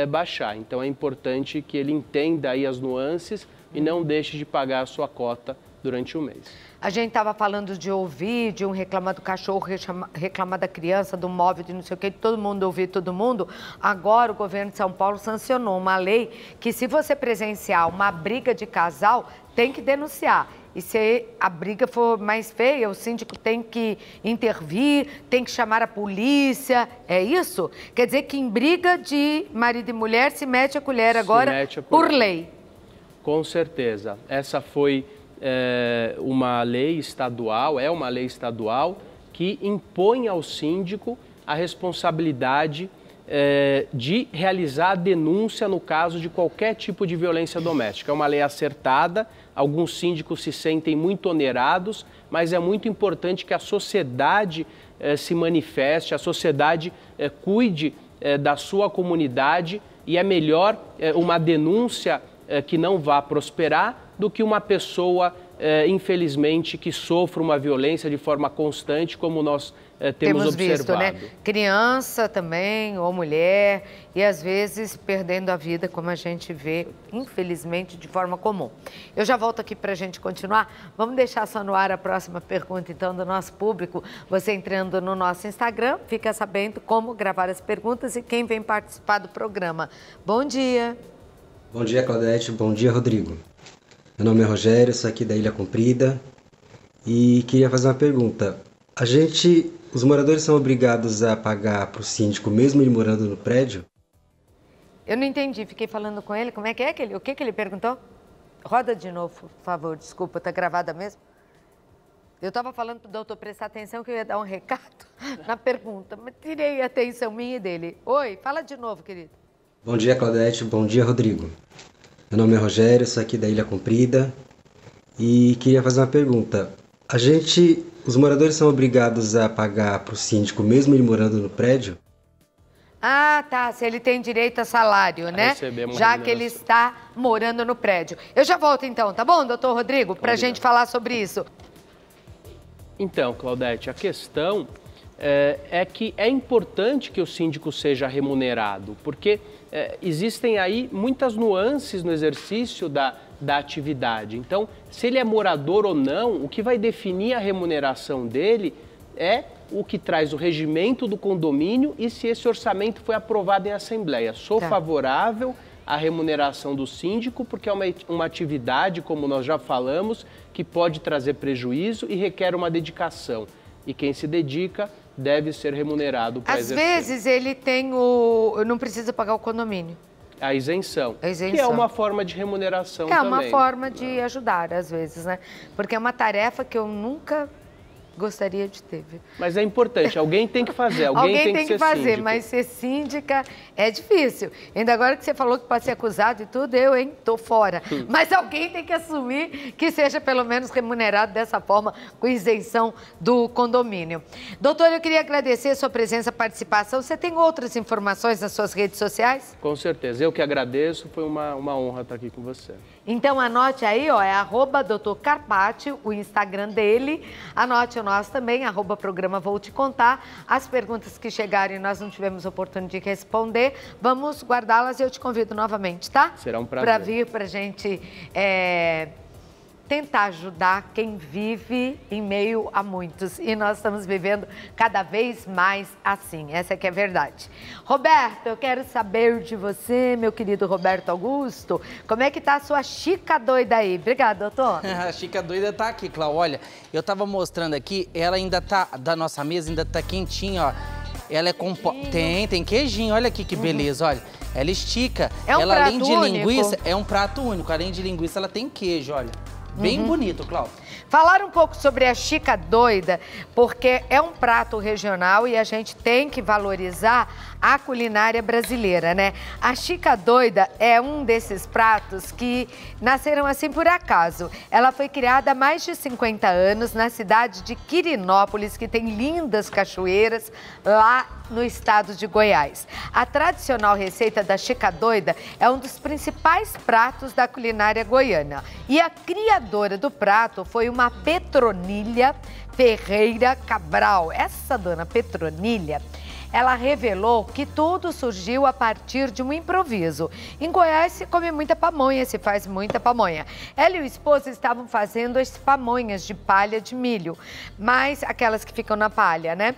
baixar. Então é importante que ele entenda aí as nuances e não deixe de pagar a sua cota durante o mês. A gente estava falando de ouvir, de um reclamar do cachorro, reclamar da criança, do móvel, de não sei o que, todo mundo ouvir todo mundo. Agora o governo de São Paulo sancionou uma lei que se você presenciar uma briga de casal, tem que denunciar. E se a briga for mais feia, o síndico tem que intervir, tem que chamar a polícia, é isso? Quer dizer que em briga de marido e mulher se mete a colher agora por lei. Com certeza. Essa foi uma lei estadual, é uma lei estadual que impõe ao síndico a responsabilidade de realizar a denúncia no caso de qualquer tipo de violência doméstica. É uma lei acertada, alguns síndicos se sentem muito onerados, mas é muito importante que a sociedade se manifeste, a sociedade cuide da sua comunidade e é melhor uma denúncia que não vá prosperar do que uma pessoa, infelizmente, que sofra uma violência de forma constante, como nós temos observado. Visto, né? Criança também, ou mulher, e às vezes perdendo a vida, como a gente vê, infelizmente, de forma comum. Eu já volto aqui para a gente continuar. Vamos deixar só no ar a próxima pergunta, então, do nosso público. Você entrando no nosso Instagram, fica sabendo como gravar as perguntas e quem vem participar do programa. Bom dia! Bom dia, Claudete. Bom dia, Rodrigo. Meu nome é Rogério, sou aqui da Ilha Comprida e queria fazer uma pergunta. Os moradores são obrigados a pagar para o síndico mesmo ele morando no prédio? Eu não entendi, fiquei falando com ele, como é que é? O que ele perguntou? Roda de novo, por favor, desculpa, tá gravada mesmo? Eu estava falando para o doutor prestar atenção que eu ia dar um recado na pergunta, mas tirei a atenção minha e dele. Oi, fala de novo, querido. Bom dia, Claudete. Bom dia, Rodrigo. Meu nome é Rogério, sou aqui da Ilha Comprida e queria fazer uma pergunta. Os moradores são obrigados a pagar para o síndico mesmo ele morando no prédio? Ah, tá. Se ele tem direito a salário, né? Já que ele está morando no prédio. Eu já volto então, tá bom, doutor Rodrigo? Pra gente falar sobre isso. Então, Claudete, a questão é que é importante que o síndico seja remunerado, porque existem aí muitas nuances no exercício da atividade. Então, se ele é morador ou não, o que vai definir a remuneração dele é o que traz o regimento do condomínio e se esse orçamento foi aprovado em assembleia. Sou favorável à remuneração do síndico, porque é uma atividade, como nós já falamos, que pode trazer prejuízo e requer uma dedicação. E quem se dedica deve ser remunerado para exercer. Às vezes ele tem não precisa pagar o condomínio. A isenção, que é uma forma de remuneração também. É uma forma de ajudar, às vezes, né? Porque é uma tarefa que eu nunca gostaria de ter. Mas é importante, alguém tem que fazer, alguém tem que fazer, síndico. Mas ser síndica é difícil. Ainda agora que você falou que pode ser acusado e tudo, eu, tô fora. Mas alguém tem que assumir que seja pelo menos remunerado dessa forma, com isenção do condomínio. Doutor, eu queria agradecer a sua presença, participação. Você tem outras informações nas suas redes sociais? Com certeza, eu que agradeço, foi uma honra estar aqui com você. Então anote aí, ó, é @Dr. Carpati, o Instagram dele. Anote o nosso também, @programa Vou Te Contar. As perguntas que chegarem e nós não tivemos oportunidade de responder, vamos guardá-las e eu te convido novamente, tá? Será um prazer. Para vir pra gente tentar ajudar quem vive em meio a muitos. E nós estamos vivendo cada vez mais assim, essa que é a verdade. Roberto, eu quero saber de você, meu querido Roberto Augusto, como é que tá a sua Chica Doida aí? Obrigada, doutor. A Chica Doida tá aqui, Cláudia. Olha, eu tava mostrando aqui, ela ainda tá, da nossa mesa, ainda tá quentinha, ó. Ela é tem queijinho, olha aqui que beleza, olha. Ela estica. É um ela, prato além de único? linguiça, é um prato único. Além de linguiça, ela tem queijo, olha. Bem bonito, Cláudia. Falar um pouco sobre a Chica Doida, porque é um prato regional e a gente tem que valorizar a culinária brasileira, né? A Chica Doida é um desses pratos que nasceram assim por acaso. Ela foi criada há mais de 50 anos na cidade de Quirinópolis, que tem lindas cachoeiras lá no estado de Goiás. A tradicional receita da Chica Doida é um dos principais pratos da culinária goiana. E a criadora do prato foi uma Petronilha Ferreira Cabral. Essa dona Petronilha, ela revelou que tudo surgiu a partir de um improviso. Em Goiás se come muita pamonha, se faz muita pamonha. Ela e o esposo estavam fazendo as pamonhas de palha de milho, mas aquelas que ficam na palha, né?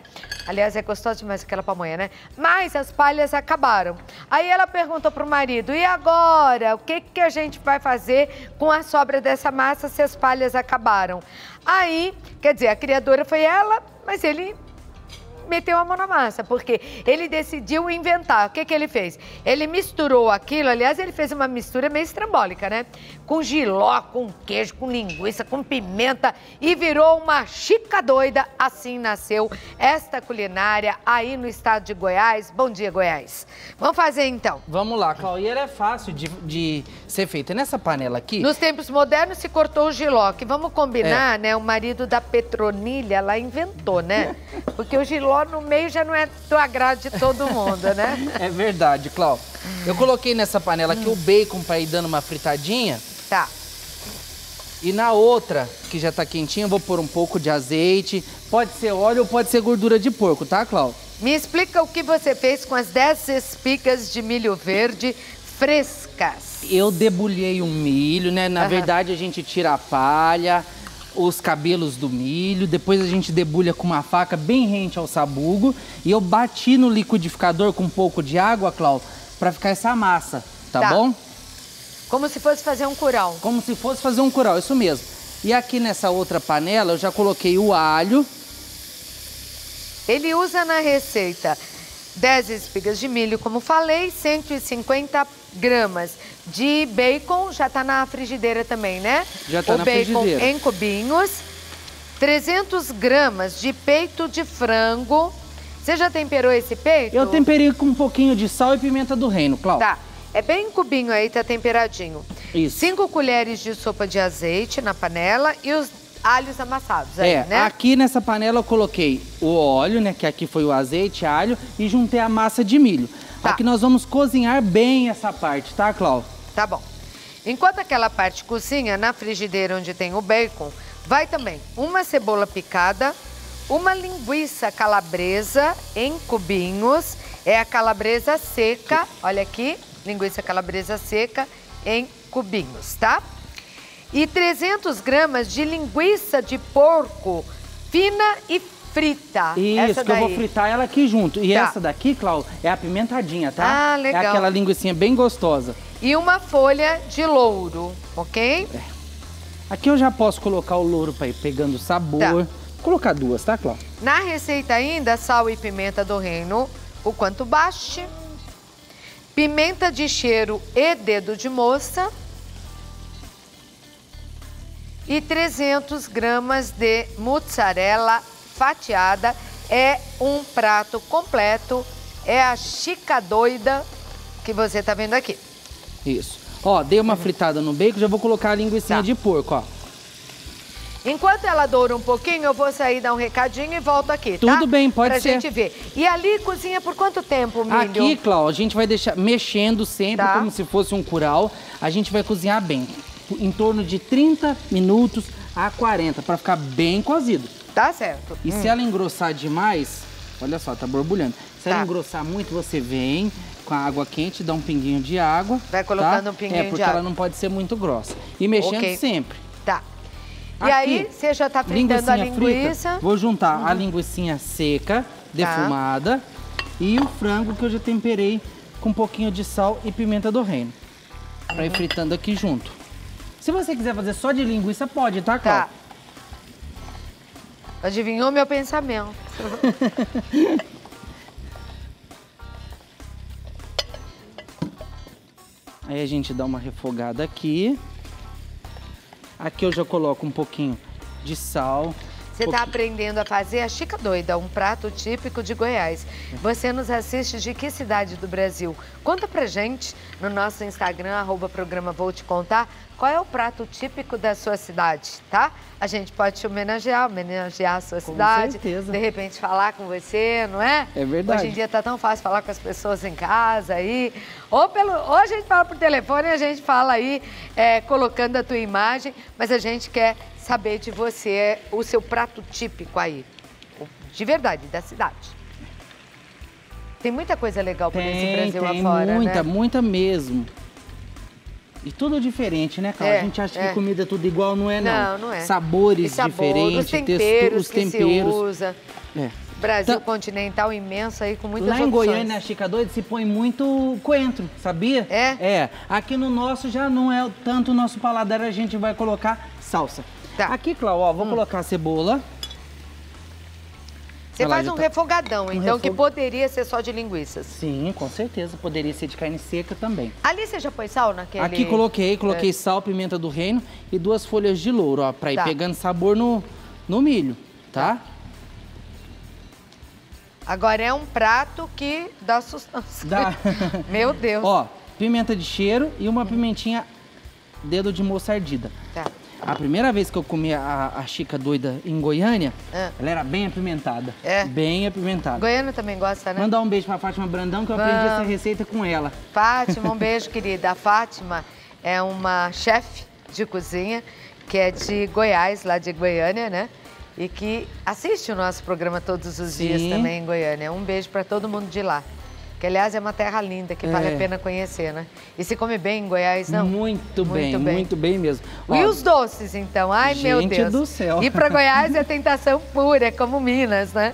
Aliás, é gostoso demais aquela pamonha, né? Mas as palhas acabaram. Aí ela perguntou pro marido, e agora? O que a gente vai fazer com a sobra dessa massa se as palhas acabaram? Aí, quer dizer, a criadora foi ela, mas ele meteu a mão na massa, porque ele decidiu inventar. O que ele fez? Ele misturou aquilo, aliás, ele fez uma mistura meio estrambólica, né? Com jiló, com queijo, com linguiça, com pimenta e virou uma Chica Doida. Assim nasceu esta culinária aí no estado de Goiás. Bom dia, Goiás. Vamos fazer então. Vamos lá, Cláudia. E ela é fácil de ser feita. Nessa panela aqui... Nos tempos modernos se cortou o jiló, que vamos combinar, né? O marido da Petronilha, ela inventou, né? Porque o jiló no meio já não é do agrado de todo mundo, né? É verdade, Cláudia. Eu coloquei nessa panela aqui o bacon para ir dando uma fritadinha. Tá. E na outra, que já tá quentinha, eu vou pôr um pouco de azeite. Pode ser óleo ou pode ser gordura de porco, tá, Cláudia? Me explica o que você fez com as 10 espigas de milho verde frescas. Eu debulhei um milho, né? Na verdade, a gente tira a palha, os cabelos do milho, depois a gente debulha com uma faca bem rente ao sabugo e eu bati no liquidificador com um pouco de água, Cláudia, pra ficar essa massa, tá bom? Como se fosse fazer um curau. Como se fosse fazer um curau, isso mesmo. E aqui nessa outra panela eu já coloquei o alho. Ele usa na receita 10 espigas de milho, como falei, 150 gramas de bacon, já tá na frigideira também, né? Já tá na frigideira. O bacon em cubinhos, 300 gramas de peito de frango. Você já temperou esse peito? Eu temperei com um pouquinho de sal e pimenta do reino, Cláudia. Tá, é bem em cubinho aí, tá temperadinho. Isso. 5 colheres de sopa de azeite na panela e alhos amassados aí, né? Aqui nessa panela eu coloquei o óleo, né? Que aqui foi o azeite, alho, e juntei a massa de milho. Tá. Aqui nós vamos cozinhar bem essa parte, tá, Clau? Tá bom. Enquanto aquela parte cozinha, na frigideira onde tem o bacon, vai também uma cebola picada, uma linguiça calabresa em cubinhos, é a calabresa seca, olha aqui, linguiça calabresa seca em cubinhos, tá? E 300 gramas de linguiça de porco fina e frita. Isso, que eu vou fritar ela aqui junto. E essa daqui, Clau, é apimentadinha, tá? Ah, legal. É aquela linguicinha bem gostosa. E uma folha de louro, ok? Aqui eu já posso colocar o louro para ir pegando sabor. Tá. Vou colocar duas, tá, Clau? Na receita ainda, sal e pimenta do reino, o quanto baste. Pimenta de cheiro e dedo de moça. E 300 gramas de mussarela fatiada. É um prato completo. É a chica doida que você tá vendo aqui. Isso. Ó, dei uma fritada no bacon, já vou colocar a linguicinha de porco, ó. Enquanto ela doura um pouquinho, eu vou sair dar um recadinho e volto aqui, tá? Tudo bem, pode ser. Pra gente ver. E ali cozinha por quanto tempo, milho? Aqui, Clau, a gente vai deixar mexendo sempre, como se fosse um curau. A gente vai cozinhar bem, em torno de 30 minutos a 40, para ficar bem cozido. Tá certo. E se ela engrossar demais, olha só, tá borbulhando. Se ela engrossar muito, você vem com a água quente, dá um pinguinho de água. Vai colocando um pinguinho de água. Porque ela não pode ser muito grossa. E mexendo sempre. Tá. E aqui, aí, você já tá fritando a linguiça. Frita, vou juntar a linguicinha seca, defumada, e o frango que eu já temperei com um pouquinho de sal e pimenta do reino. Pra ir fritando aqui junto. Se você quiser fazer só de linguiça, pode, tá, Cláudia? Tá. Adivinhou meu pensamento. Aí a gente dá uma refogada aqui. Aqui eu já coloco um pouquinho de sal. Você está aprendendo a fazer a chica doida, um prato típico de Goiás. Você nos assiste de que cidade do Brasil? Conta pra gente no nosso Instagram, @programa Vou Te Contar, qual é o prato típico da sua cidade, tá? A gente pode te homenagear a sua cidade. Com certeza. De repente falar com você, não é? É verdade. Hoje em dia tá tão fácil falar com as pessoas em casa aí. Ou a gente fala por telefone, a gente fala aí colocando a tua imagem, mas a gente quer saber de você o seu prato típico aí, de verdade, da cidade. Tem muita coisa legal por esse Brasil afora, muita, né? muita mesmo. E tudo diferente, né, Cláudia? A gente acha que comida é tudo igual, não é, não. Não é. Sabores diferentes, os temperos os temperos. Que se usa. Brasil continental imenso aí, com muitas opções. Lá em Goiânia, na Chica Doida, se põe muito coentro, sabia? É? Aqui no nosso já não é tanto o nosso paladar, a gente vai colocar salsa. Tá. Aqui, Cláudia, ó, vou colocar a cebola. Você faz um refogadão, então, que poderia ser só de linguiças. Sim, com certeza. Poderia ser de carne seca também. Ali você já pôs sal naquele... Aqui coloquei sal, pimenta do reino e 2 folhas de louro, ó, pra ir pegando sabor no milho, tá? Agora é um prato que dá sustância. Meu Deus. Ó, pimenta de cheiro e uma pimentinha dedo de moça ardida. Tá. A primeira vez que eu comi a Chica Doida em Goiânia, ela era bem apimentada. Bem apimentada. Goiânia também gosta, né? Mandar um beijo pra Fátima Brandão, que eu aprendi essa receita com ela. Fátima, um beijo, querida. A Fátima é uma chefe de cozinha que é de Goiás, lá de Goiânia, né? E que assiste o nosso programa todos os dias também em Goiânia. Um beijo pra todo mundo de lá. Que, aliás, é uma terra linda, que vale a pena conhecer, né? E se come bem em Goiás, não? Muito bem mesmo. E os doces, então? Ai, meu Deus. Gente do céu. Ir para Goiás é tentação pura, é como Minas, né?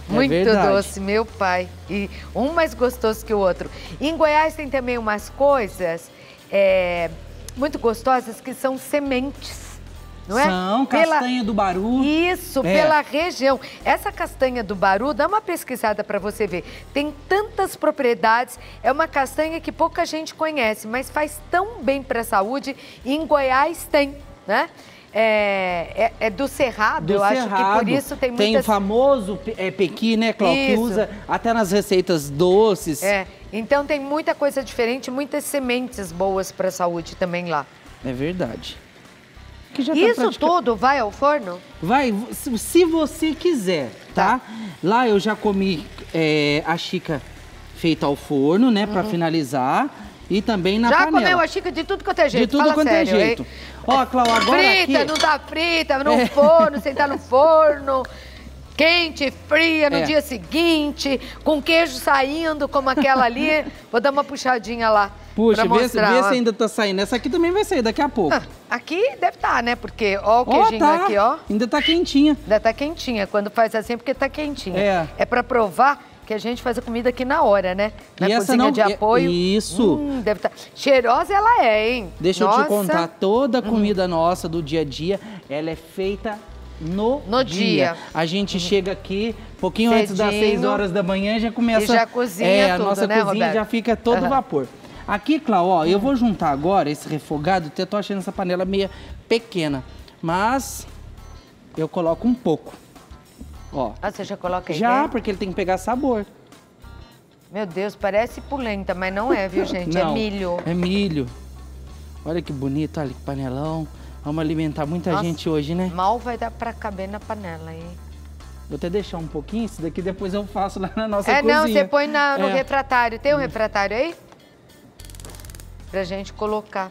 Muito doce, meu pai. E um mais gostoso que o outro. E em Goiás tem também umas coisas muito gostosas que são sementes. Não é? São, castanha do Baru. Isso, pela região. Essa castanha do Baru, dá uma pesquisada para você ver. Tem tantas propriedades, é uma castanha que pouca gente conhece, mas faz tão bem para a saúde. E em Goiás tem, né? É do Cerrado, eu acho que por isso tem muitas... Tem o famoso pequi, né, Cláudia, que usa até nas receitas doces. Então tem muita coisa diferente, muitas sementes boas para a saúde também lá. É verdade. que já tá Isso tudo vai ao forno? Vai, se você quiser, tá? Lá eu já comi a chica feita ao forno, né? Pra finalizar. E também na panela. Já comeu a chica de tudo quanto é jeito, de tudo quanto é jeito. Ó, Clau, agora frita, aqui... não tá frita, no forno, sentar no forno... Quente, fria, no dia seguinte, com queijo saindo, como aquela ali. Vou dar uma puxadinha lá. Puxa, vê se ainda tá saindo. Essa aqui também vai sair daqui a pouco. Aqui deve estar, né? Porque, ó, o queijinho aqui, ó. Ainda tá quentinha. Ainda tá quentinha. Quando faz assim, porque tá quentinha. É pra provar que a gente faz a comida aqui na hora, né? Na cozinha de apoio. Isso. Deve estar. Cheirosa ela é, hein? Deixa eu te contar, toda a comida nossa do dia a dia, ela é feita no dia. A gente chega aqui, pouquinho cedinho, antes das 6 horas da manhã, já começa... E já cozinha tudo, a nossa né, cozinha Roberto? já fica todo vapor. Aqui, Clau, ó, eu vou juntar agora esse refogado, eu tô achando essa panela meio pequena, mas eu coloco um pouco, ó. Ah, você já coloca aí? Já, porque ele tem que pegar sabor. Meu Deus, parece polenta, mas não é, viu, gente? Não, é milho. É milho. Olha que bonito, olha que panelão. Vamos alimentar muita gente hoje, né? Mal vai dar pra caber na panela aí. Vou até deixar um pouquinho, isso daqui depois eu faço lá na nossa cozinha. Não, você põe no refratário. Tem um refratário aí? Pra gente colocar.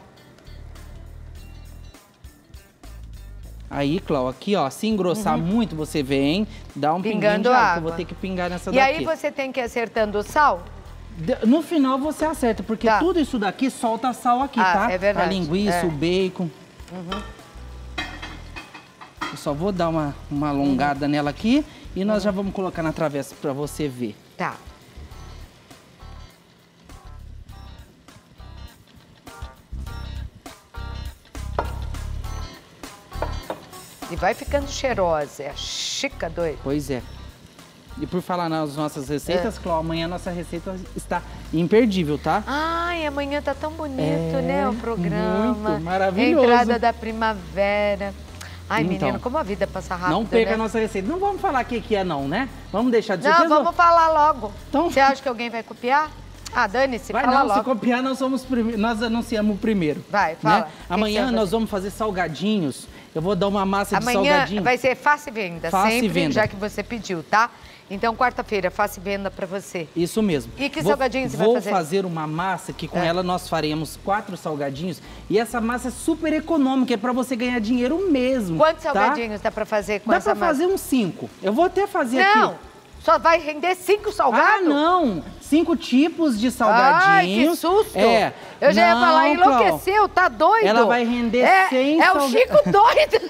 Aí, Clau, aqui, ó, se engrossar muito, você vem, dá um pinguinho de água. Eu vou ter que pingar nessa daqui. E aí você tem que ir acertando o sal? No final você acerta, porque tudo isso daqui solta sal aqui, tá? É verdade. A linguiça, o bacon. Eu só vou dar uma alongada nela aqui e nós já vamos colocar na travessa pra você ver. Tá. E vai ficando cheirosa, é chica doida. Pois é. E por falar nas nossas receitas, Clau, amanhã a nossa receita está imperdível, tá? Ai, amanhã tá tão bonito, né, o programa. Muito maravilhoso. Entrada da primavera. Ai, então, menino, como a vida passa rápido, não perca né? a nossa receita. Não vamos falar o que é não, né? Vamos deixar de surpresa. Não, vamos falar logo. Então... Você acha que alguém vai copiar? Ah, dane-se, fala logo. Se copiar, nós anunciamos primeiro. Vai, fala. Né? Amanhã nós vamos fazer salgadinhos. Eu vou dar uma massa de salgadinho. Amanhã vai ser face e venda, sempre, já que você pediu, tá? Então, quarta-feira, face e venda pra você. Isso mesmo. E que salgadinho você vai fazer? Vou fazer uma massa que com ela nós faremos 4 salgadinhos. E essa massa é super econômica, é pra você ganhar dinheiro mesmo. Quantos salgadinhos dá pra fazer com essa massa? Dá pra fazer uns 5. Eu vou até fazer aqui. Não, só vai render 5 salgados? Ah, não. 5 tipos de salgadinhos. Ai, que susto. Eu já ia falar, enlouqueceu, tá doido? Ela vai render 100 salgados. É o Chico doido.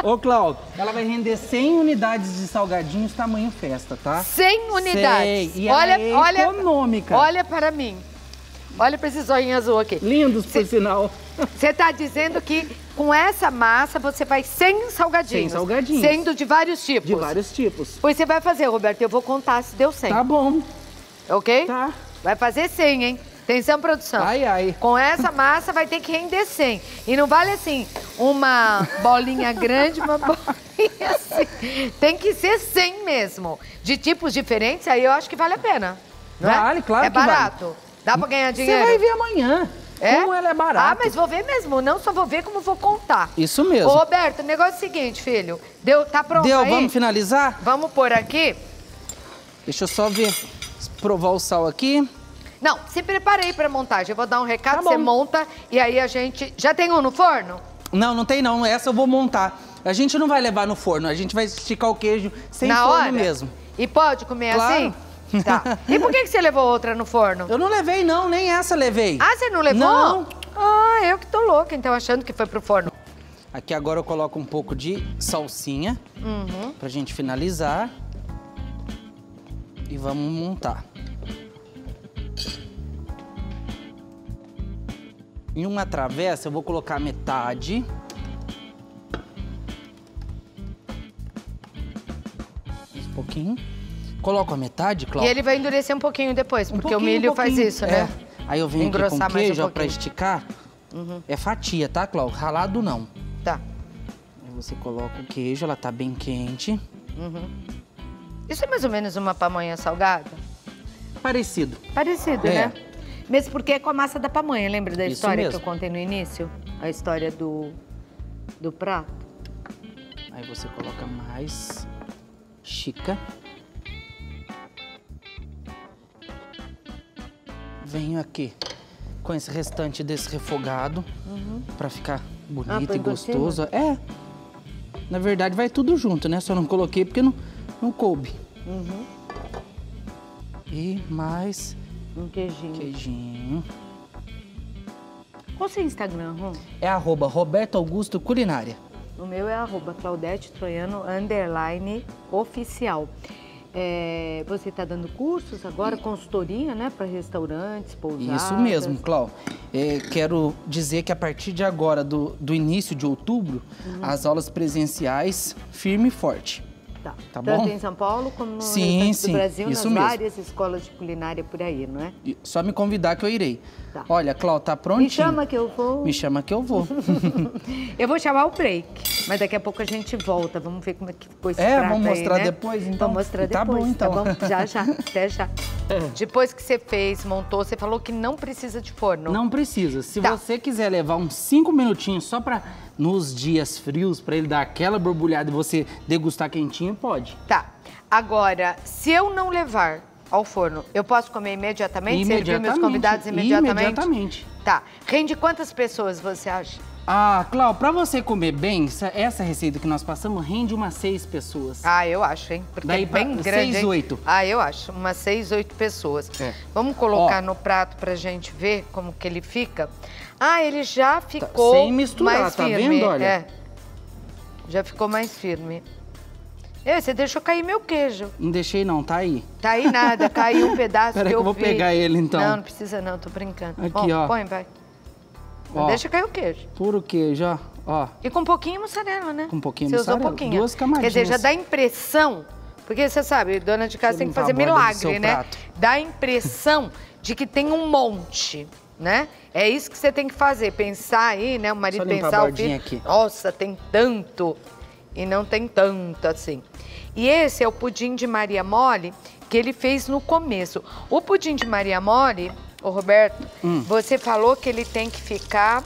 Ô, Cláudio, ela vai render 100 unidades de salgadinhos tamanho festa, tá? 100 unidades. 100. E ela é econômica. Olha para mim. Olha para esse zoinho azul aqui. Lindos, por sinal. Você tá dizendo que com essa massa você faz 100 salgadinhos. 100 salgadinhos. Sendo de vários tipos. De vários tipos. Pois você vai fazer, Roberto. Eu vou contar se deu 100. Tá bom. Ok? Tá. Vai fazer 100, hein? Atenção, produção. Ai, ai. Com essa massa vai ter que render 100. E não vale assim, uma bolinha grande, uma bolinha assim. Tem que ser 100 mesmo. De tipos diferentes, aí eu acho que vale a pena. Não vale, claro que vale. É barato. Dá pra ganhar dinheiro. Você vai ver amanhã. Como ela é barata. Ah, mas vou ver mesmo. Não só vou ver, como vou contar. Isso mesmo. Ô, Roberto, o negócio é o seguinte, filho. Tá pronto aí? Vamos finalizar? Vamos pôr aqui. Deixa eu só ver, provar o sal aqui. Não, se prepara aí pra montagem. Eu vou dar um recado, você monta e aí a gente... Já tem um no forno? Não, não tem não. Essa eu vou montar. A gente não vai levar no forno, a gente vai esticar o queijo sem na forno hora? mesmo. E pode comer claro. assim? Tá. E por que você levou outra no forno? Eu não levei não, nem essa levei. Ah, você não levou? Não. Ah, eu que tô louca, então, achando que foi pro forno. Aqui agora eu coloco um pouco de salsinha pra gente finalizar. E vamos montar. Em uma travessa eu vou colocar metade. Um pouquinho. Coloco a metade, Cláudia. E ele vai endurecer um pouquinho depois, porque o milho faz isso, né? Aí eu venho aqui com queijo, pra esticar. É fatia, tá, Cláudia? Ralado não. Tá. Aí você coloca o queijo, ela tá bem quente. Isso é mais ou menos uma pamonha salgada? Parecido. Parecido, né? Mesmo porque é com a massa da pamonha, lembra da Isso história mesmo. que eu contei no início? A história do prato. Aí você coloca mais xícara. Venho aqui com esse restante desse refogado pra ficar bonito e gostoso. É. Na verdade vai tudo junto, né? Só não coloquei porque não coube. E mais um queijinho. Queijinho. Qual é o seu Instagram, Rom? É @Roberto Augusto Culinária. O meu é @Claudete Troiano _oficial. Você está dando cursos agora, consultoria, né, para restaurantes, pousadas? Isso mesmo, Clau. Quero dizer que a partir de agora, do início de outubro, as aulas presenciais firme e forte. Tá bom? Tanto em São Paulo como no restante do Brasil, isso nas mesmo. várias escolas de culinária por aí, não é? Só me convidar que eu irei. Tá. Olha, Clau, tá prontinho? Me chama que eu vou. Me chama que eu vou. Eu vou chamar o break, mas daqui a pouco a gente volta. Vamos ver como é que ficou esse prato vamos mostrar aí, né? depois, então. Vamos mostrar Tá depois, bom, então. Tá bom? Já, até já. Depois que você fez, montou, você falou que não precisa de forno. Não precisa. Se você quiser levar uns 5 minutinhos só para nos dias frios, para ele dar aquela borbulhada e você degustar quentinho, pode. Tá. Agora, se eu não levar ao forno, eu posso comer imediatamente? Servir meus convidados imediatamente? Imediatamente. Tá. Rende quantas pessoas você acha? Ah, Clau, pra você comer bem, essa receita que nós passamos rende umas 6 pessoas. Ah, eu acho, hein? Porque daí é bem grande, 6, 8. Ah, eu acho. Umas 6, 8 pessoas. Vamos colocar no prato pra gente ver como que ele fica. Ah, ele já ficou sem misturar, mais tá firme. vendo? Olha. Já ficou mais firme. Você deixou cair meu queijo. Não deixei não, tá aí. Tá aí nada, caiu um pedaço Peraí que eu vou pegar ele então. Não, não precisa não, tô brincando. Aqui, ó. Põe, vai. Não deixa cair o queijo. Puro queijo, ó. E com um pouquinho mussarela, né? Com um pouquinho você mussarela. Usou um pouquinho. 2 camadinhas. Quer dizer, já dá impressão, porque você sabe, dona de casa tem que fazer milagre, né? Prato. Dá a impressão de que tem um monte, né? É isso que você tem que fazer, pensar aí, né? O marido pensar, o filho, aqui. Nossa, tem tanto. E não tem tanto assim. E esse é o pudim de Maria Mole que ele fez no começo. O pudim de Maria Mole, ô Roberto, você falou que ele tem que ficar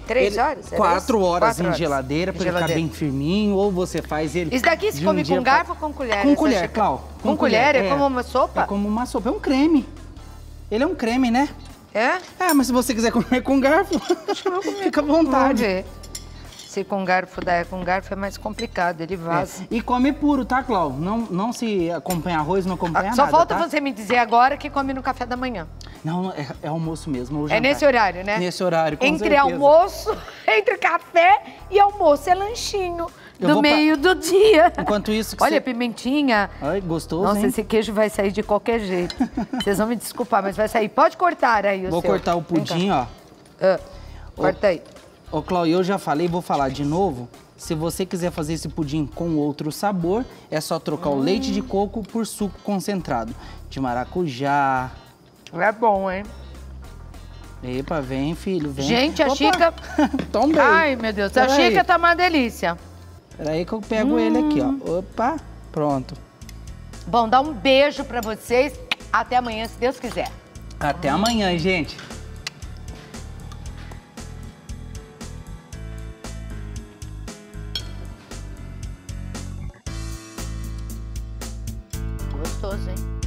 3 horas? 4 horas em geladeira para ele ficar bem firminho, ou você faz ele... Isso daqui se come com garfo ou com colher? Com colher, Clau. Com colher? É como uma sopa? É como uma sopa, é um creme. Ele é um creme, né? É? Mas se você quiser comer com garfo, fica à vontade. Vamos ver. Se com garfo é mais complicado, ele vaza. E come puro, tá, Clau? Não se acompanha arroz, não acompanha nada, Só falta tá? você me dizer agora que come no café da manhã. Não, é almoço mesmo. É nesse horário, né? Nesse horário, com Entre certeza. almoço, entre café e almoço é lanchinho. Do meio do dia. Enquanto isso... Olha, pimentinha. Ai, gostoso, Nossa, hein? esse queijo vai sair de qualquer jeito. Vocês vão me desculpar, mas vai sair. Pode cortar aí o seu. Vou cortar o pudim, ó. Corta aí. Ô, Clau, eu já falei, vou falar de novo. Se você quiser fazer esse pudim com outro sabor, é só trocar o leite de coco por suco concentrado. De maracujá. É bom, hein? Epa, vem, filho, vem. Gente, a Chica... Tombei. Ai, meu Deus, a Chica tá uma delícia. Peraí que eu pego ele aqui, ó. Opa, pronto. Bom, dá um beijo pra vocês. Até amanhã, se Deus quiser. Até amanhã, gente. Gostoso, hein?